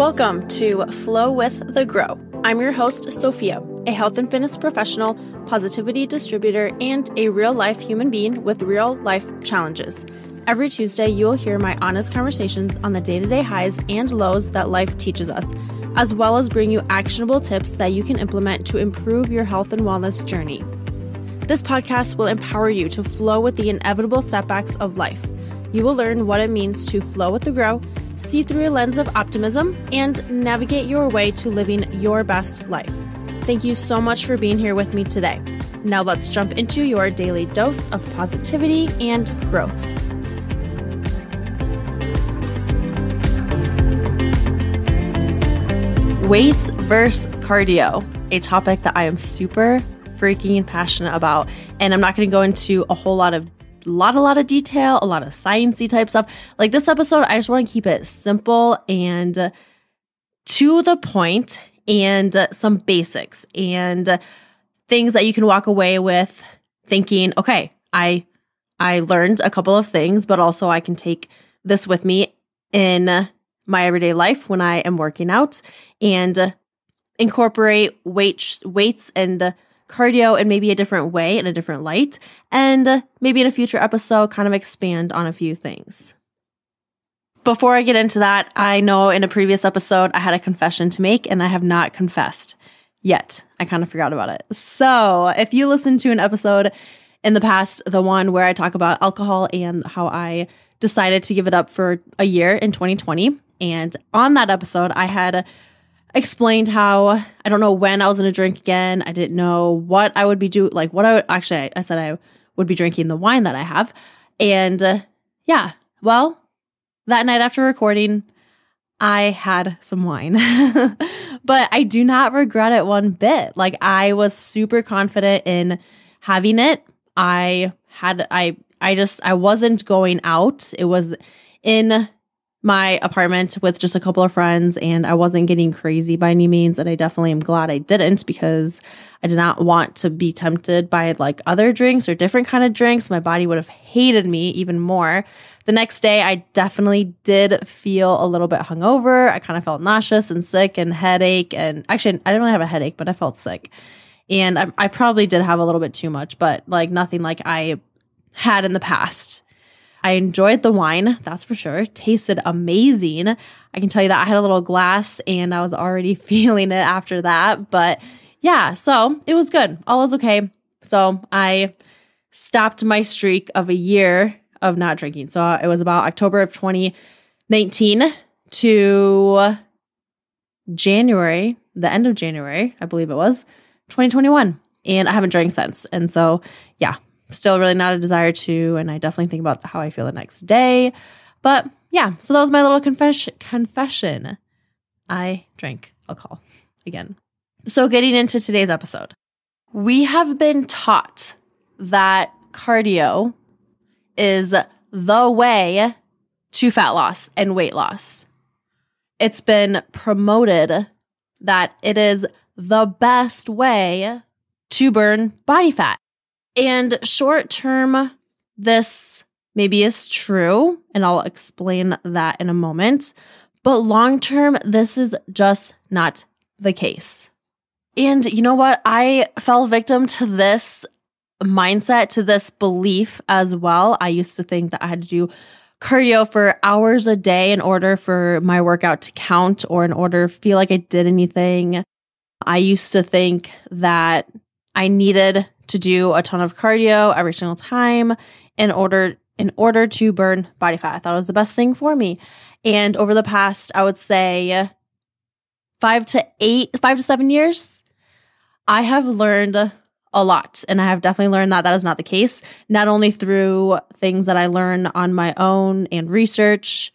Welcome to Flow with the Grow. I'm your host, Sophia, a health and fitness professional, positivity distributor, and a real-life human being with real-life challenges. Every Tuesday, you will hear my honest conversations on the day-to-day highs and lows that life teaches us, as well as bring you actionable tips that you can implement to improve your health and wellness journey. This podcast will empower you to flow with the inevitable setbacks of life. You will learn what it means to flow with the grow, see through a lens of optimism, and navigate your way to living your best life. Thank you so much for being here with me today. Now let's jump into your daily dose of positivity and growth. Weights versus cardio, a topic that I am super freaking passionate about. And I'm not going to go into a whole lot of detail, a lot of sciencey type stuff. Like this episode, I just want to keep it simple and to the point and some basics and things that you can walk away with thinking, okay, I learned a couple of things, but also I can take this with me in my everyday life when I am working out and incorporate weights and cardio in maybe a different way, in a different light, and maybe in a future episode kind of expand on a few things. Before I get into that, I know in a previous episode I had a confession to make and I have not confessed yet. I kind of forgot about it. So if you listen to an episode in the past, the one where I talk about alcohol and how I decided to give it up for a year in 2020, and on that episode I had explained how I don't know when I was going to drink again. I didn't know what I would be doing, like what I would actually, I said I would be drinking the wine that I have. And well, that night after recording, I had some wine, but I do not regret it one bit. Like I was super confident in having it. I wasn't going out. It was in my apartment with just a couple of friends, and I wasn't getting crazy by any means. And I definitely am glad I didn't, because I did not want to be tempted by like other drinks or different kind of drinks. My body would have hated me even more. The next day, I definitely did feel a little bit hungover. I kind of felt nauseous and sick and headache. And actually, I didn't really have a headache, but I felt sick. And I probably did have a little bit too much, but like nothing like I had in the past. I enjoyed the wine, that's for sure. It tasted amazing. I can tell you that I had a little glass and I was already feeling it after that. But yeah, so it was good. All was okay. So I stopped my streak of a year of not drinking. So it was about October of 2019 to January, the end of January, I believe it was, 2021. And I haven't drank since. And so, yeah. Still really not a desire to, and I definitely think about how I feel the next day. But yeah, so that was my little confession. I drank alcohol again. So getting into today's episode, we have been taught that cardio is the way to fat loss and weight loss. It's been promoted that it is the best way to burn body fat. And short term, this maybe is true, and I'll explain that in a moment. But long term, this is just not the case. And you know what? I fell victim to this mindset, to this belief as well. I used to think that I had to do cardio for hours a day in order for my workout to count, or in order to feel like I did anything. I used to think that I needed to do a ton of cardio every single time in order to burn body fat. I thought it was the best thing for me. And over the past, I would say 5 to 7 years, I have learned a lot. And I have definitely learned that is not the case, not only through things that I learn on my own and research,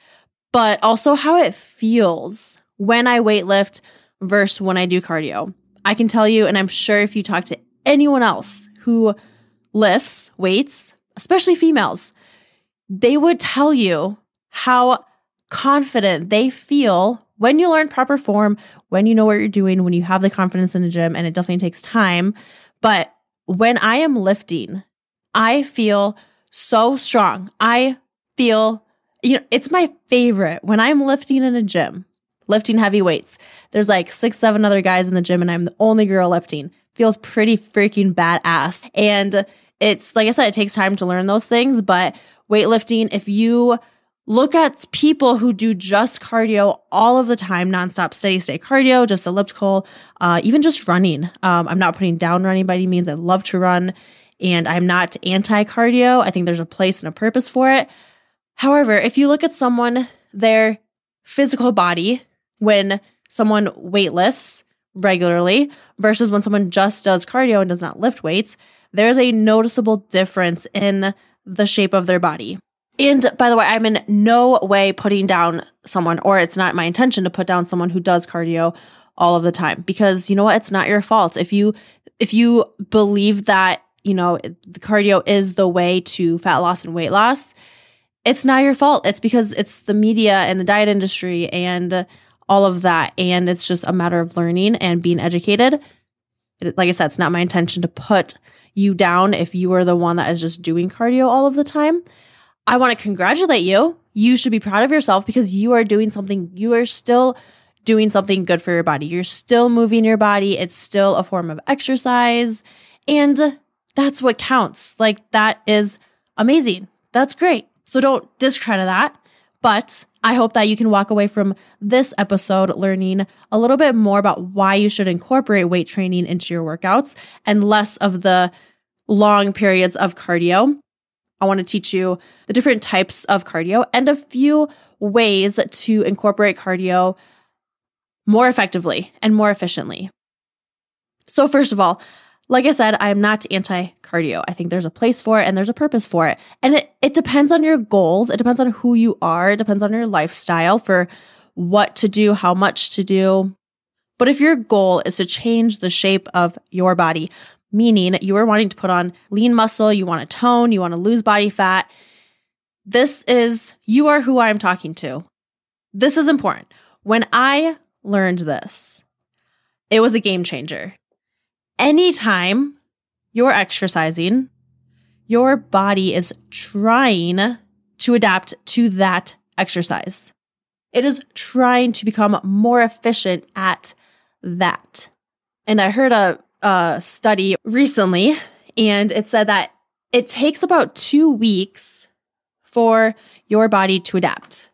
but also how it feels when I weightlift versus when I do cardio. I can tell you, and I'm sure if you talk to anyone else who lifts weights, especially females, they would tell you how confident they feel when you learn proper form, when you know what you're doing, when you have the confidence in the gym, and it definitely takes time. But when I am lifting, I feel so strong. I feel, it's my favorite when I'm lifting in a gym. lifting heavy weights. There's like 6, 7 other guys in the gym and I'm the only girl lifting. Feels pretty freaking badass. And it's, like I said, it takes time to learn those things, but weightlifting, if you look at people who do just cardio all of the time, nonstop, steady state cardio, just elliptical, even just running. I'm not putting down running by any means. I love to run and I'm not anti-cardio. I think there's a place and a purpose for it. However, if you look at someone, their physical body, when someone weightlifts regularly versus when someone just does cardio and does not lift weights, there's a noticeable difference in the shape of their body. And by the way, I'm in no way putting down someone, or it's not my intention to put down someone who does cardio all of the time, because you know what? It's not your fault. If you believe that, the cardio is the way to fat loss and weight loss, it's not your fault. It's because it's the media and the diet industry and all of that. And it's just a matter of learning and being educated. Like I said, it's not my intention to put you down if you are the one that is just doing cardio all of the time. I want to congratulate you. You should be proud of yourself because you are doing something. You are still doing something good for your body. You're still moving your body. It's still a form of exercise. And that's what counts. Like, that is amazing. That's great. So don't discredit that. But I hope that you can walk away from this episode learning a little bit more about why you should incorporate weight training into your workouts and less of the long periods of cardio. I want to teach you the different types of cardio and a few ways to incorporate cardio more effectively and more efficiently. So first of all, like I said, I am not anti-cardio. I think there's a place for it and there's a purpose for it. And it depends on your goals. It depends on who you are. It depends on your lifestyle for what to do, how much to do. But if your goal is to change the shape of your body, meaning you are wanting to put on lean muscle, you want to tone, you want to lose body fat, you are who I'm talking to. This is important. When I learned this, it was a game changer. Anytime you're exercising, your body is trying to adapt to that exercise. It is trying to become more efficient at that. And I heard a study recently, and it said that it takes about 2 weeks for your body to adapt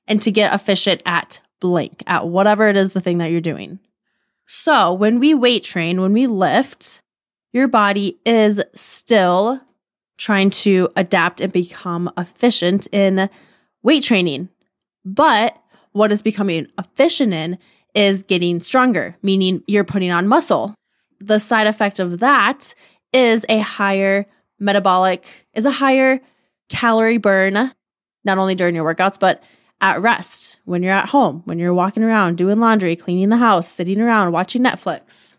and to get efficient at blank, at whatever it is the thing that you're doing. So when we weight train, when we lift, your body is still trying to adapt and become efficient in weight training. But what is becoming efficient in is getting stronger, meaning you're putting on muscle. The side effect of that is a higher calorie burn, not only during your workouts, but at rest, when you're at home, when you're walking around, doing laundry, cleaning the house, sitting around, watching Netflix.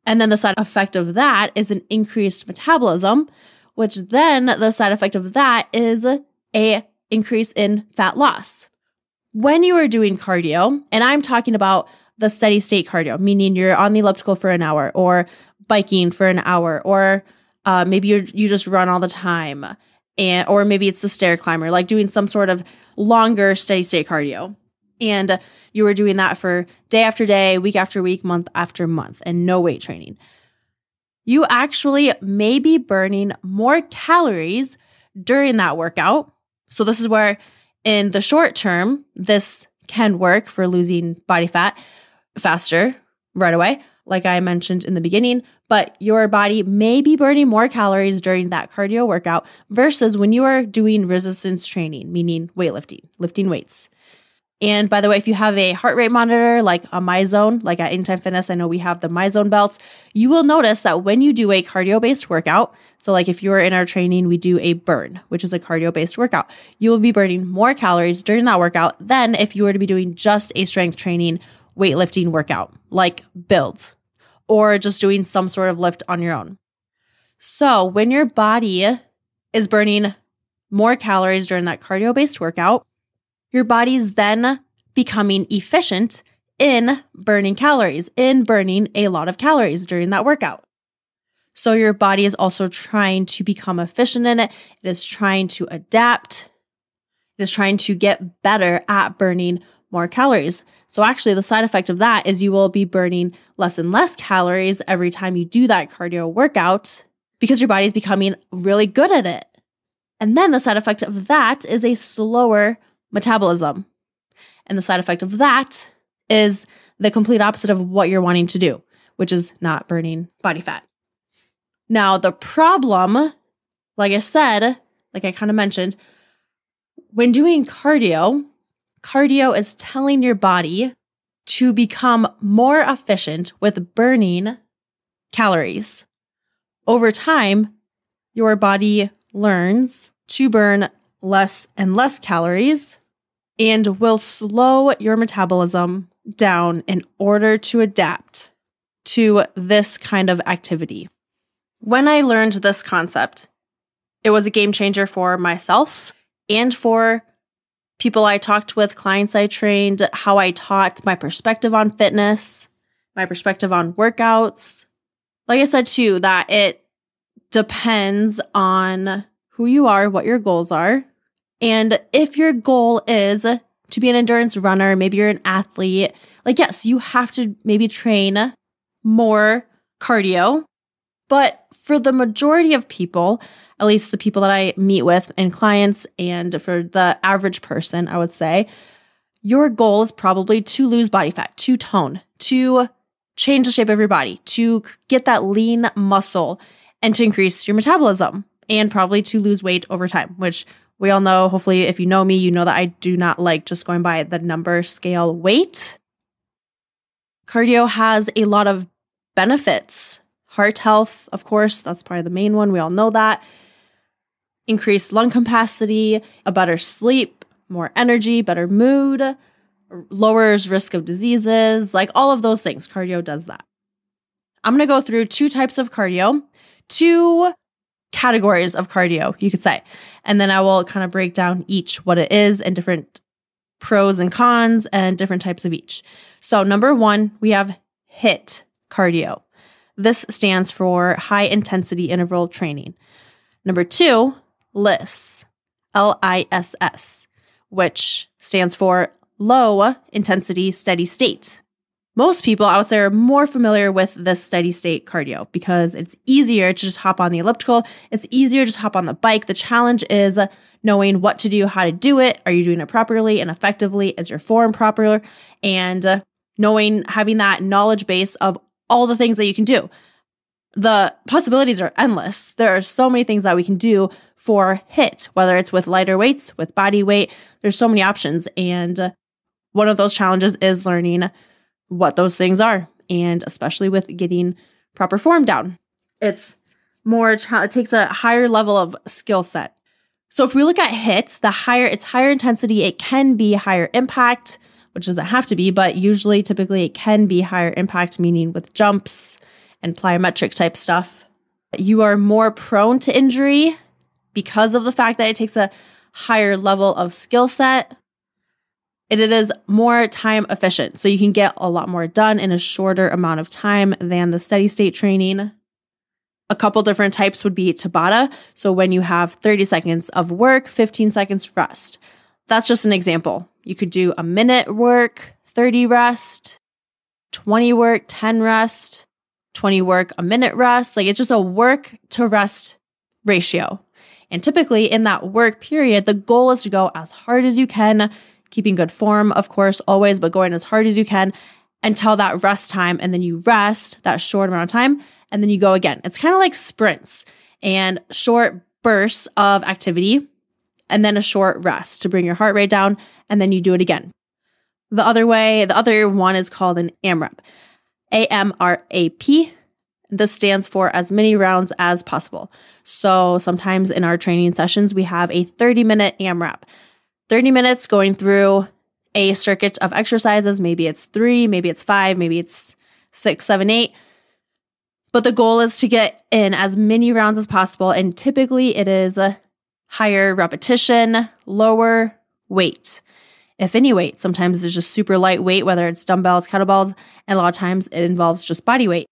And then the side effect of that is an increased metabolism, which then the side effect of that is a increase in fat loss. When you are doing cardio, and I'm talking about the steady state cardio, meaning you're on the elliptical for an hour or biking for an hour, or maybe you just run all the time, or maybe it's the stair climber, like doing some sort of longer steady state cardio. And you were doing that for day after day, week after week, month after month, and no weight training. You actually may be burning more calories during that workout. So this is where in the short term, this can work for losing body fat faster right away, like I mentioned in the beginning, but your body may be burning more calories during that cardio workout versus when you are doing resistance training, meaning weightlifting, lifting weights. And by the way, if you have a heart rate monitor, like a MyZone, like at Anytime Fitness, I know we have the MyZone belts, you will notice that when you do a cardio-based workout, so like if you're in our training, we do a burn, which is a cardio-based workout, you will be burning more calories during that workout than if you were to be doing just a strength training weightlifting workout, like build, or just doing some sort of lift on your own. So when your body is burning more calories during that cardio-based workout, your body's then becoming efficient in burning calories, in burning a lot of calories during that workout. So your body is also trying to become efficient in it. It is trying to adapt. It is trying to get better at burning more calories. So actually the side effect of that is you will be burning less and less calories every time you do that cardio workout because your body's becoming really good at it. And then the side effect of that is a slower metabolism. And the side effect of that is the complete opposite of what you're wanting to do, which is not burning body fat. Now, the problem, like I said, like I kind of mentioned, when doing cardio is telling your body to become more efficient with burning calories. Over time, your body learns to burn less and less calories and will slow your metabolism down in order to adapt to this kind of activity. When I learned this concept, it was a game changer for myself and for people I talked with, clients I trained, how I taught, my perspective on fitness, my perspective on workouts. Like I said too, that it depends on who you are, what your goals are. And if your goal is to be an endurance runner, maybe you're an athlete, like yes, you have to maybe train more cardio. But for the majority of people, at least the people that I meet with and clients, and for the average person, I would say, your goal is probably to lose body fat, to tone, to change the shape of your body, to get that lean muscle, and to increase your metabolism, and probably to lose weight over time, which we all know. Hopefully, if you know me, you know that I do not like just going by the number scale weight. Cardio has a lot of benefits. Heart health, of course, that's probably the main one. We all know that. Increased lung capacity, a better sleep, more energy, better mood, lowers risk of diseases, like all of those things. Cardio does that. I'm going to go through two types of cardio, two categories of cardio, you could say. And then I will kind of break down each, what it is, and different pros and cons, and different types of each. So number one, we have HIIT cardio. This stands for high intensity interval training. Number two, LISS, LISS, which stands for low intensity steady state. Most people, I would say, are more familiar with this steady state cardio because it's easier to just hop on the elliptical. It's easier to just hop on the bike. The challenge is knowing what to do, how to do it. Are you doing it properly and effectively? Is your form proper? And having that knowledge base of all the things that you can do. The possibilities are endless. There are so many things that we can do for HIIT, whether it's with lighter weights, with body weight. There's so many options. And one of those challenges is learning what those things are, and especially with getting proper form down. It takes a higher level of skill set. So if we look at HIIT, it's higher intensity. It can be higher impact, which doesn't have to be, but typically it can be higher impact, meaning with jumps and plyometric type stuff. You are more prone to injury because of the fact that it takes a higher level of skill set. It is more time efficient, so you can get a lot more done in a shorter amount of time than the steady state training. A couple different types would be Tabata. So when you have 30 seconds of work, 15 seconds rest. That's just an example. You could do a minute work, 30 rest, 20 work, 10 rest, 20 work, a minute rest. Like it's just a work to rest ratio. And typically in that work period, the goal is to go as hard as you can, keeping good form, of course, always, but going as hard as you can until that rest time. And then you rest that short amount of time and then you go again. It's kind of like sprints and short bursts of activity and then a short rest to bring your heart rate down. And then you do it again. The other one is called an AMRAP. AMRAP. This stands for as many rounds as possible. So sometimes in our training sessions, we have a 30-minute AMRAP. 30 minutes going through a circuit of exercises. Maybe it's 3, maybe it's 5, maybe it's 6, 7, 8. But the goal is to get in as many rounds as possible. And typically it is a higher repetition, lower weight. If any weight, sometimes it's just super light weight, whether it's dumbbells, kettlebells, and a lot of times it involves just body weight.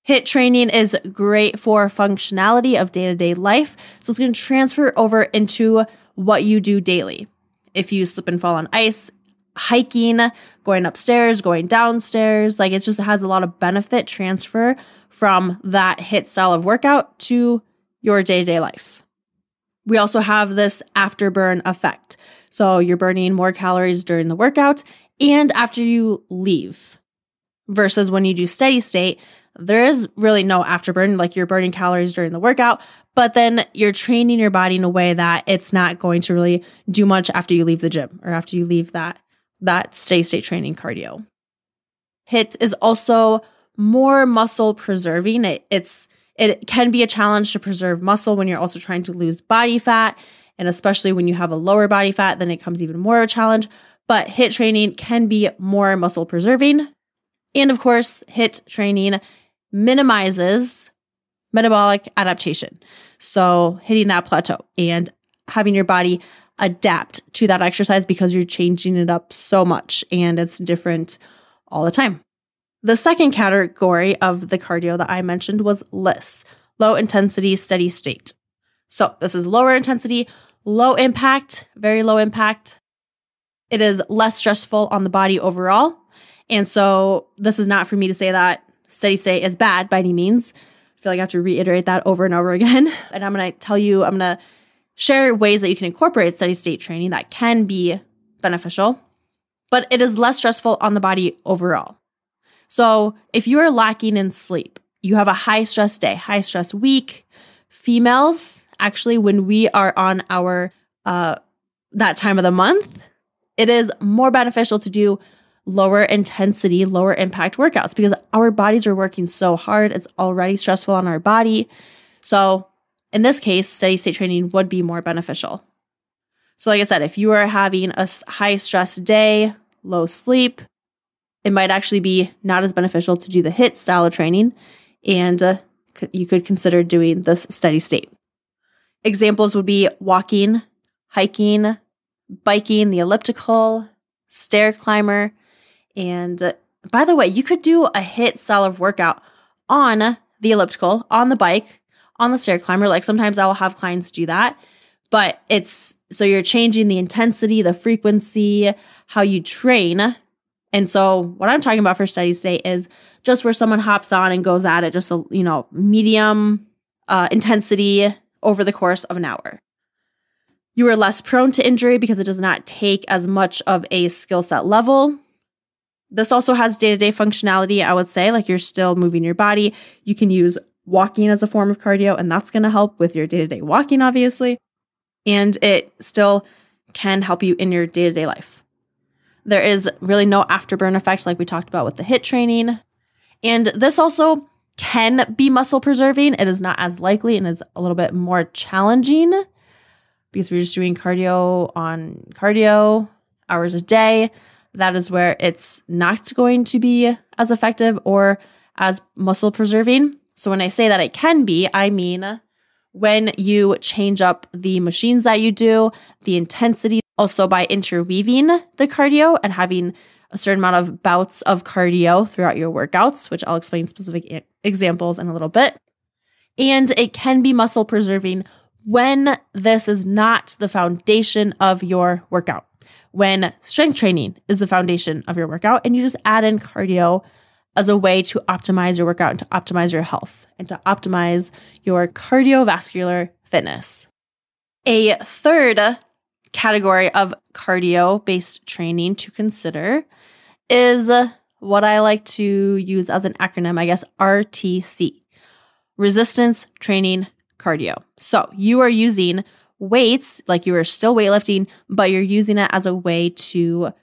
HIIT training is great for functionality of day-to-day life. So it's going to transfer over into what you do daily. If you slip and fall on ice, hiking, going upstairs, going downstairs. Like it just has a lot of benefit transfer from that HIIT style of workout to your day-to-day life. We also have this afterburn effect. So you're burning more calories during the workout and after you leave versus when you do steady state, there is really no afterburn. Like you're burning calories during the workout, but then you're training your body in a way that it's not going to really do much after you leave the gym or after you leave that steady state training cardio. HIIT is also more muscle preserving. It can be a challenge to preserve muscle when you're also trying to lose body fat. And especially when you have a lower body fat, then it becomes even more of a challenge. But HIIT training can be more muscle preserving. And of course, HIIT training minimizes metabolic adaptation. So hitting that plateau and having your body adapt to that exercise because you're changing it up so much and it's different all the time. The second category of the cardio that I mentioned was LISS, low intensity steady state. So this is lower intensity, low impact, very low impact. It is less stressful on the body overall. And so this is not for me to say that steady state is bad by any means. I feel like I have to reiterate that over and over again. And I'm going to share ways that you can incorporate steady state training that can be beneficial, but it is less stressful on the body overall. So if you are lacking in sleep, you have a high stress day, high stress week. Females, actually, when we are on our that time of the month, it is more beneficial to do lower intensity, lower impact workouts because our bodies are working so hard. It's already stressful on our body. So in this case, steady state training would be more beneficial. So like I said, if you are having a high stress day, low sleep, it might actually be not as beneficial to do the HIIT style of training, and you could consider doing this steady state. Examples would be walking, hiking, biking, the elliptical, stair climber, and by the way, you could do a HIIT style of workout on the elliptical, on the bike, on the stair climber. Like sometimes I will have clients do that, but so you're changing the intensity, the frequency, how you train. And so what I'm talking about for steady state is just where someone hops on and goes at it, just a medium intensity over the course of an hour. You are less prone to injury because it does not take as much of a skill set level. This also has day-to-day functionality, I would say, like you're still moving your body. You can use walking as a form of cardio, and that's going to help with your day-to-day walking, obviously. And it still can help you in your day-to-day life. There is really no afterburn effect like we talked about with the HIIT training. And this also can be muscle preserving. It is not as likely and is a little bit more challenging because we're just doing cardio on cardio hours a day. That is where it's not going to be as effective or as muscle preserving. So when I say that it can be, I mean when you change up the machines that you do, the intensity, also by interweaving the cardio and having a certain amount of bouts of cardio throughout your workouts, which I'll explain specific examples in a little bit. And it can be muscle preserving when this is not the foundation of your workout. When strength training is the foundation of your workout and you just add in cardio as a way to optimize your workout and to optimize your health and to optimize your cardiovascular fitness. A third category of cardio-based training to consider is what I like to use as an acronym, I guess, RTC, resistance training cardio. So you are using weights, like you are still weightlifting, but you're using it as a way to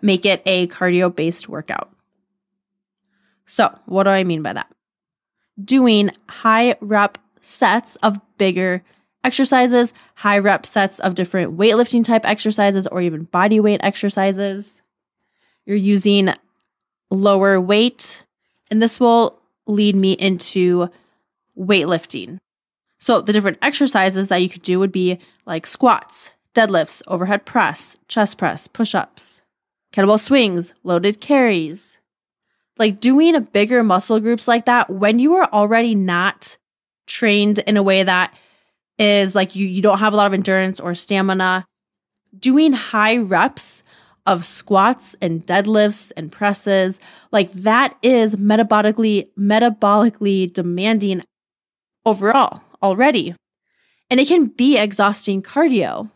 make it a cardio-based workout. So what do I mean by that? Doing high rep sets of bigger exercises, high rep sets of different weightlifting type exercises or even body weight exercises. You're using lower weight, and this will lead me into weightlifting. So the different exercises that you could do would be like squats, deadlifts, overhead press, chest press, push-ups, kettlebell swings, loaded carries. Like doing bigger muscle groups like that when you are already not trained in a way that is like you don't have a lot of endurance or stamina. Doing high reps of squats and deadlifts and presses. Like that is metabolically demanding overall already. And it can be exhausting cardio.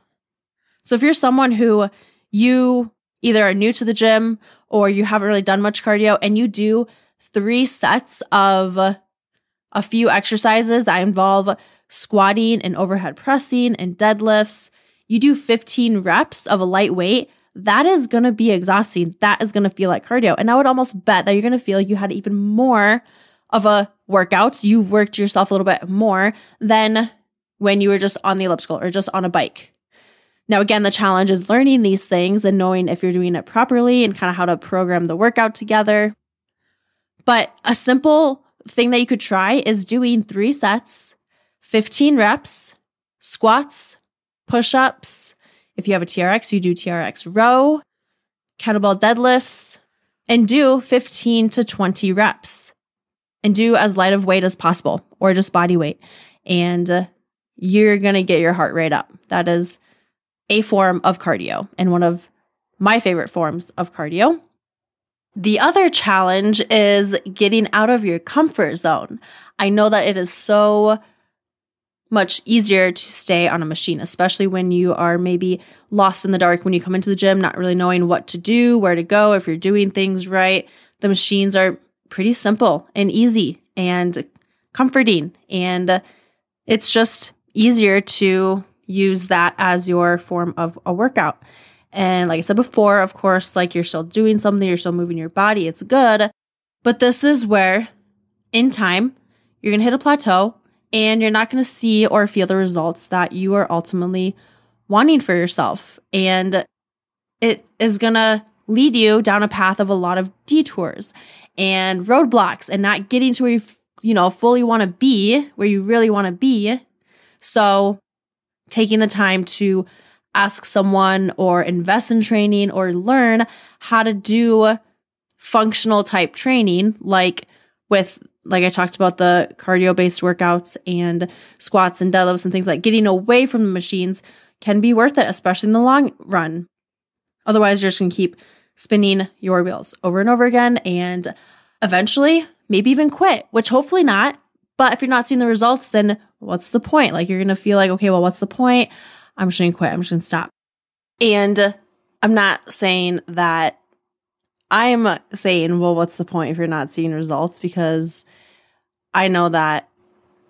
So if you're someone who you either are new to the gym or you haven't really done much cardio and you do 3 sets of a few exercises that involve squatting and overhead pressing and deadlifts, you do 15 reps of a light weight, that is going to be exhausting. That is going to feel like cardio. And I would almost bet that you're going to feel you had even more of a workout. You worked yourself a little bit more than when you were just on the elliptical or just on a bike. Now, again, the challenge is learning these things and knowing if you're doing it properly and kind of how to program the workout together. But a simple thing that you could try is doing 3 sets, 15 reps, squats, push-ups. If you have a TRX, you do TRX row, kettlebell deadlifts, and do 15 to 20 reps. And do as light of weight as possible or just body weight. And you're going to get your heart rate up. That is a form of cardio and one of my favorite forms of cardio. The other challenge is getting out of your comfort zone. I know that it is so much easier to stay on a machine, especially when you are maybe lost in the dark when you come into the gym, not really knowing what to do, where to go, if you're doing things right. The machines are pretty simple and easy and comforting, and it's just easier to use that as your form of a workout. And like I said before, of course, like you're still doing something, you're still moving your body, it's good. But this is where in time, you're going to hit a plateau and you're not going to see or feel the results that you are ultimately wanting for yourself. And it is going to lead you down a path of a lot of detours and roadblocks and not getting to where you fully want to be, where you really want to be. So taking the time to ask someone or invest in training or learn how to do functional type training, like I talked about the cardio based workouts and squats and deadlifts and things like getting away from the machines can be worth it, especially in the long run. Otherwise, you're just going to keep spinning your wheels over and over again and eventually maybe even quit, which hopefully not. But if you're not seeing the results, then what's the point? Like you're going to feel like, okay, well, what's the point? I'm just going to quit. I'm just going to stop. And I'm not saying that I'm saying, well, what's the point if you're not seeing results? Because I know that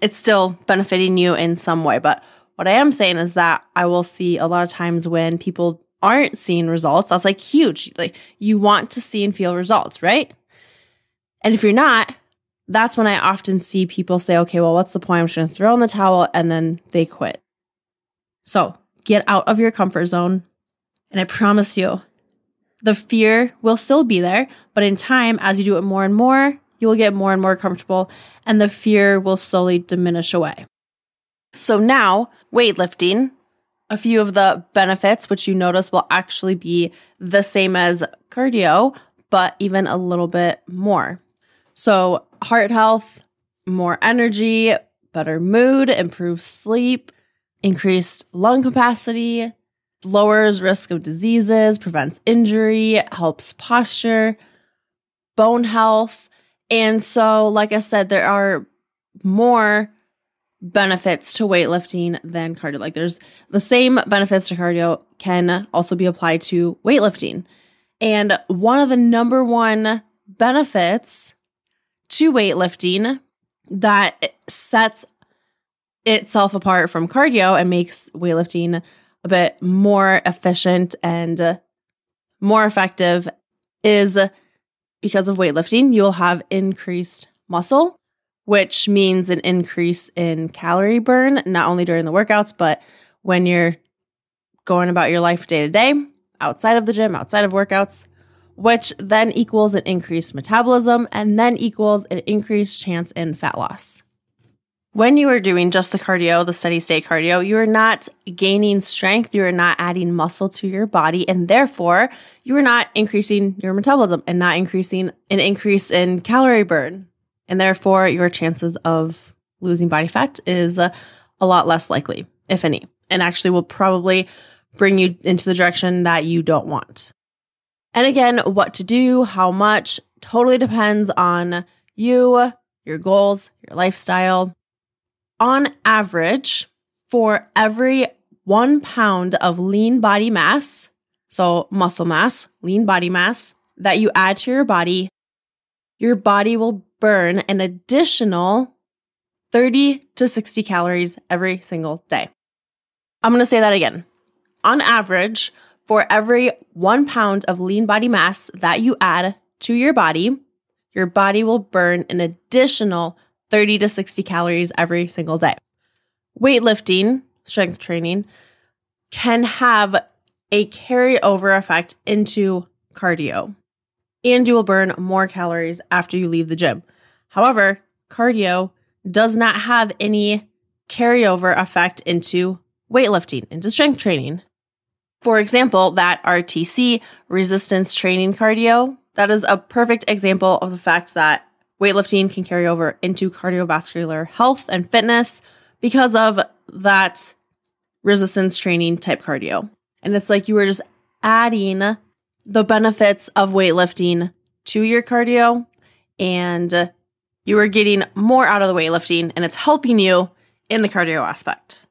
it's still benefiting you in some way. But what I am saying is that I will see a lot of times when people aren't seeing results, that's like huge. Like you want to see and feel results, right? And if you're not, that's when I often see people say, okay, well, what's the point? I'm just going to throw in the towel, and then they quit. So get out of your comfort zone. And I promise you, the fear will still be there, but in time, as you do it more and more, you will get more and more comfortable, and the fear will slowly diminish away. So now, weightlifting, a few of the benefits, which you notice will actually be the same as cardio, but even a little bit more. So heart health, more energy, better mood, improved sleep, increased lung capacity, lowers risk of diseases, prevents injury, helps posture, bone health. And so, like I said, there are more benefits to weightlifting than cardio. Like there's the same benefits to cardio can also be applied to weightlifting. And one of the number one benefits to weightlifting that sets itself apart from cardio and makes weightlifting a bit more efficient and more effective is because of weightlifting, you'll have increased muscle, which means an increase in calorie burn, not only during the workouts, but when you're going about your life day to day, outside of the gym, outside of workouts, which then equals an increased metabolism and then equals an increased chance in fat loss. When you are doing just the cardio, the steady state cardio, you are not gaining strength, you are not adding muscle to your body, and therefore you are not increasing your metabolism and not increasing an increase in calorie burn. And therefore your chances of losing body fat is a lot less likely, if any, and actually will probably bring you into the direction that you don't want. And again, what to do, how much, totally depends on you, your goals, your lifestyle. On average, for every 1 pound of lean body mass, so muscle mass, lean body mass, that you add to your body will burn an additional 30 to 60 calories every single day. I'm going to say that again. On average, for every 1 pound of lean body mass that you add to your body will burn an additional 30 to 60 calories every single day. Weightlifting, strength training, can have a carryover effect into cardio, and you will burn more calories after you leave the gym. However, cardio does not have any carryover effect into weightlifting, into strength training. For example, that RTC, resistance training cardio, that is a perfect example of the fact that weightlifting can carry over into cardiovascular health and fitness because of that resistance training type cardio. And it's like you were just adding the benefits of weightlifting to your cardio, and you are getting more out of the weightlifting, and it's helping you in the cardio aspect.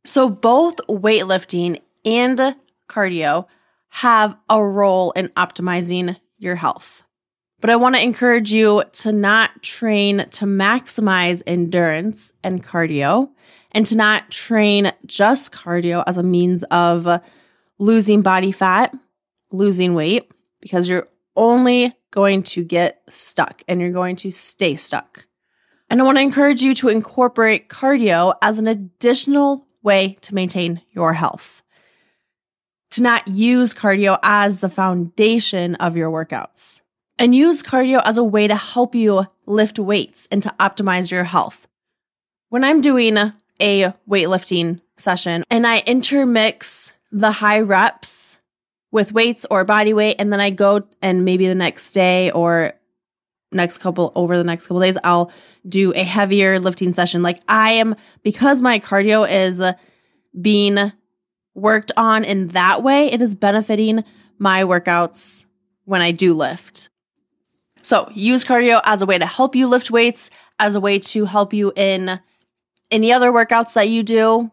So both weightlifting and cardio have a role in optimizing your health. But I want to encourage you to not train to maximize endurance and cardio, and to not train just cardio as a means of losing body fat, losing weight, because you're only going to get stuck and you're going to stay stuck. And I want to encourage you to incorporate cardio as an additional way to maintain your health. To not use cardio as the foundation of your workouts. And use cardio as a way to help you lift weights and to optimize your health. When I'm doing a weightlifting session and I intermix the high reps with weights or body weight, and then I go and maybe the next day or over the next couple days, I'll do a heavier lifting session. Because my cardio is being worked on in that way, it is benefiting my workouts when I do lift. So use cardio as a way to help you lift weights, as a way to help you in any other workouts that you do,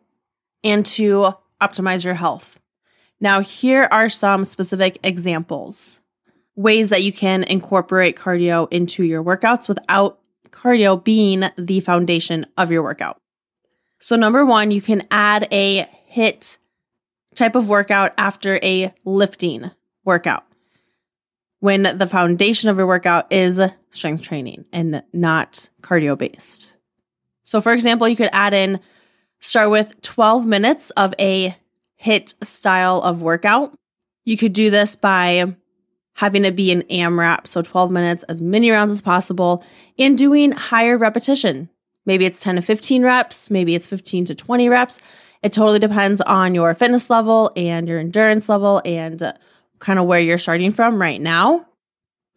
and to optimize your health. Now, here are some specific examples, ways that you can incorporate cardio into your workouts without cardio being the foundation of your workout. So number one, you can add a HIIT type of workout after a lifting workout, when the foundation of your workout is strength training and not cardio based. So for example, you could start with 12 minutes of a HIIT style of workout. You could do this by having it be an AMRAP, so 12 minutes, as many rounds as possible, and doing higher repetition. Maybe it's 10 to 15 reps, maybe it's 15 to 20 reps. It totally depends on your fitness level and your endurance level and kind of where you're starting from right now.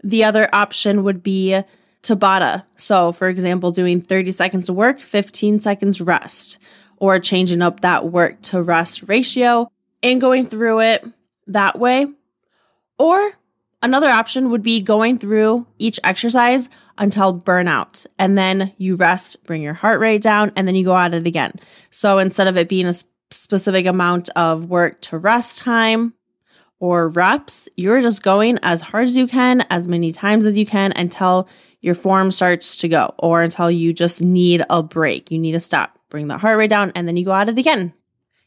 The other option would be Tabata. So for example, doing 30 seconds of work, 15 seconds rest, or changing up that work to rest ratio and going through it that way. Or another option would be going through each exercise until burnout, and then you rest, bring your heart rate down, and then you go at it again. So instead of it being a specific amount of work to rest time or reps, you're just going as hard as you can, as many times as you can, until your form starts to go, or until you just need a break. You need to stop, bring the heart rate down, and then you go at it again.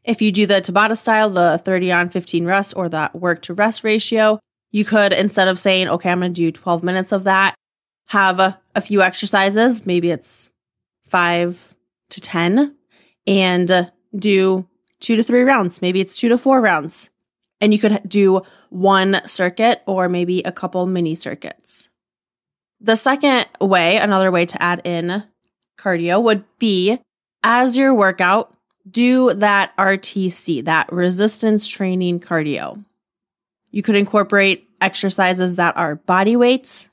If you do the Tabata style, the 30 on 15 rest, or that work to rest ratio, you could, instead of saying, okay, I'm going to do 12 minutes of that, have a few exercises, maybe it's 5 to 10, and do 2 to 3 rounds. Maybe it's 2 to 4 rounds. And you could do one circuit or maybe a couple mini circuits. The second way, another way to add in cardio, would be as your workout, do that RTC, that resistance training cardio. You could incorporate exercises that are body weights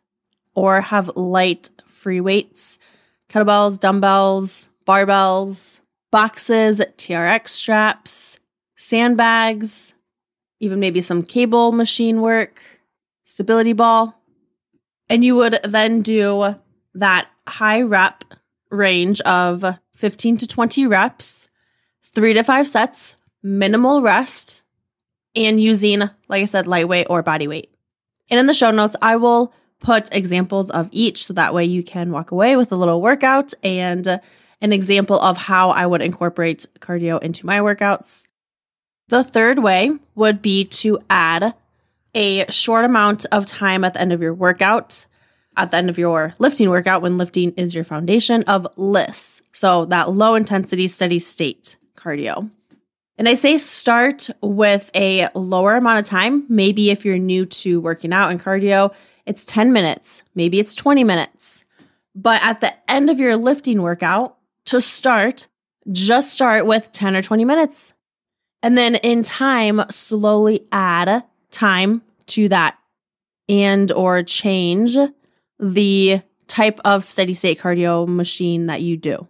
or have light free weights, kettlebells, dumbbells, barbells, boxes, TRX straps, sandbags, even maybe some cable machine work. stability ball. And you would then do that high rep range of 15 to 20 reps, 3 to 5 sets, minimal rest, and using, like I said, lightweight or body weight. And in the show notes, I will put examples of each so that way you can walk away with a little workout and an example of how I would incorporate cardio into my workouts. The third way would be to add a short amount of time at the end of your workout, at the end of your lifting workout, when lifting is your foundation, of LISS. So that low intensity, steady state cardio. And I say start with a lower amount of time. Maybe if you're new to working out and cardio, it's 10 minutes. Maybe it's 20 minutes. But at the end of your lifting workout, to start, just start with 10 or 20 minutes. And then in time, slowly add time to that and or change the type of steady state cardio machine that you do.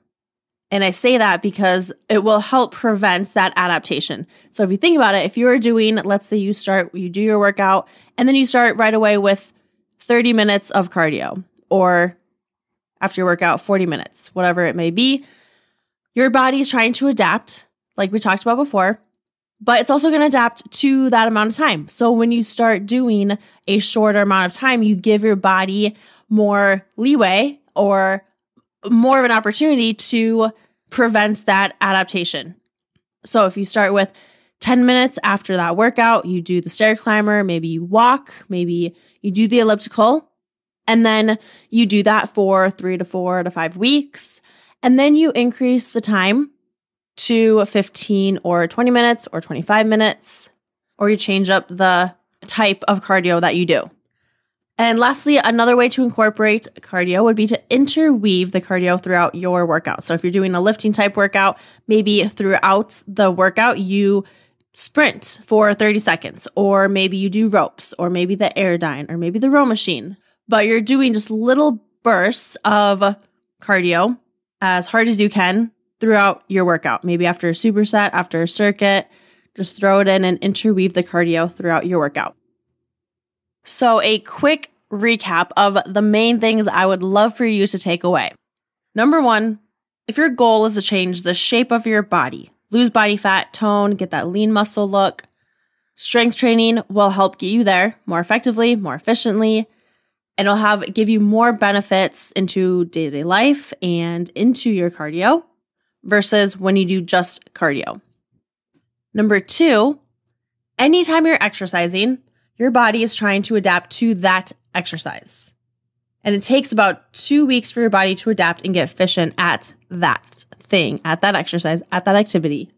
And I say that because it will help prevent that adaptation. So if you think about it, if you are doing, let's say you do your workout and then you start right away with 30 minutes of cardio, or after your workout, 40 minutes, whatever it may be, your body is trying to adapt, like we talked about before, but it's also going to adapt to that amount of time. So when you start doing a shorter amount of time, you give your body more leeway or more of an opportunity to prevent that adaptation. So if you start with 10 minutes after that workout, you do the stair climber, maybe you walk, maybe you do the elliptical, and then you do that for 3 to 4 to 5 weeks. And then you increase the time to 15 or 20 minutes or 25 minutes, or you change up the type of cardio that you do. And lastly, another way to incorporate cardio would be to interweave the cardio throughout your workout. So if you're doing a lifting type workout, maybe throughout the workout, you sprint for 30 seconds, or maybe you do ropes, or maybe the Airdyne, or maybe the row machine. But you're doing just little bursts of cardio as hard as you can throughout your workout. Maybe after a superset, after a circuit, just throw it in and interweave the cardio throughout your workout. So a quick recap of the main things I would love for you to take away. Number 1, if your goal is to change the shape of your body, lose body fat, tone, get that lean muscle look, strength training will help get you there more effectively, more efficiently, and it'll give you more benefits into day-to-day life and into your cardio versus when you do just cardio. Number 2, anytime you're exercising, your body is trying to adapt to that exercise. And it takes about 2 weeks for your body to adapt and get efficient at that thing, at that exercise, at that activity.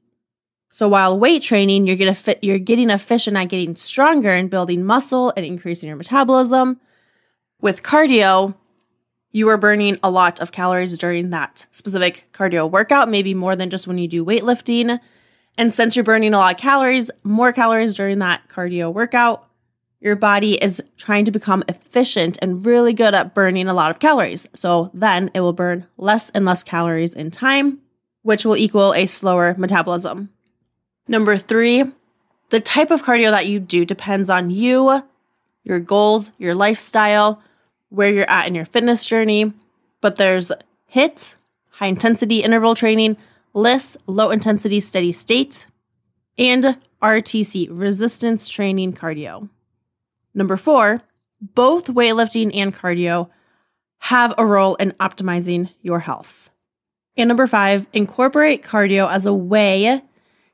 So while weight training, you're getting efficient at getting stronger and building muscle and increasing your metabolism. With cardio, you are burning a lot of calories during that specific cardio workout, maybe more than just when you do weightlifting. And since you're burning a lot of calories, more calories during that cardio workout, your body is trying to become efficient and really good at burning a lot of calories. So then it will burn less and less calories in time, which will equal a slower metabolism. Number 3, the type of cardio that you do depends on you, your goals, your lifestyle, where you're at in your fitness journey. But there's HIIT, high intensity interval training, LISS, low intensity steady state, and RTC, resistance training cardio. Number 4, both weightlifting and cardio have a role in optimizing your health. And number 5, incorporate cardio as a way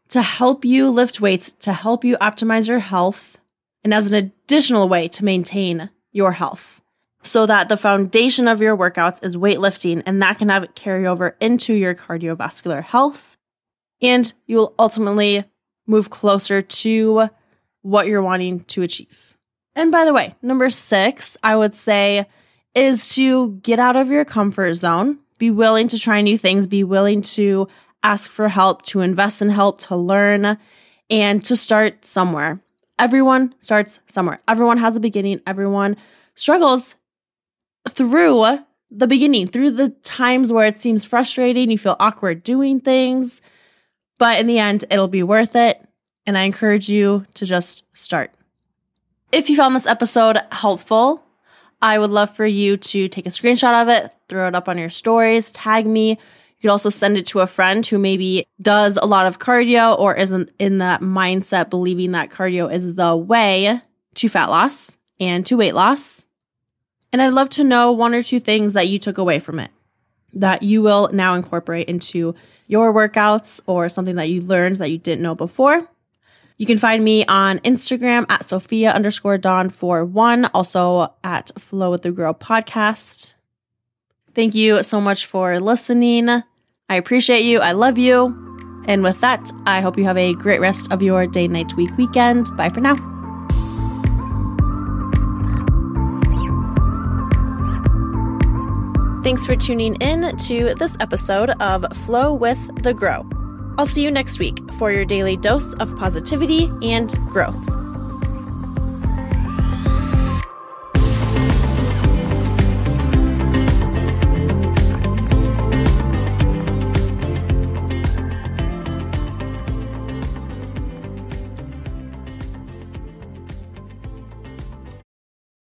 to help you lift weights, to help you optimize your health, and as an additional way to maintain your health, so that the foundation of your workouts is weightlifting, and that can have it carry over into your cardiovascular health, and you will ultimately move closer to what you're wanting to achieve. And by the way, number 6, I would say, is to get out of your comfort zone. Be willing to try new things. Be willing to ask for help, to invest in help, to learn, and to start somewhere. Everyone starts somewhere. Everyone has a beginning. Everyone struggles through the beginning, through the times where it seems frustrating, you feel awkward doing things, but in the end, it'll be worth it. And I encourage you to just start. If you found this episode helpful, I would love for you to take a screenshot of it, throw it up on your stories, tag me. You could also send it to a friend who maybe does a lot of cardio or isn't in that mindset believing that cardio is the way to fat loss and to weight loss. And I'd love to know 1 or 2 things that you took away from it that you will now incorporate into your workouts or something that you learned that you didn't know before. You can find me on Instagram at Sophia_Dawn41, also at Flow with the Girl podcast. Thank you so much for listening. I appreciate you. I love you. And with that, I hope you have a great rest of your day, night, week, weekend. Bye for now. Thanks for tuning in to this episode of Flow with the Grow. I'll see you next week for your daily dose of positivity and growth.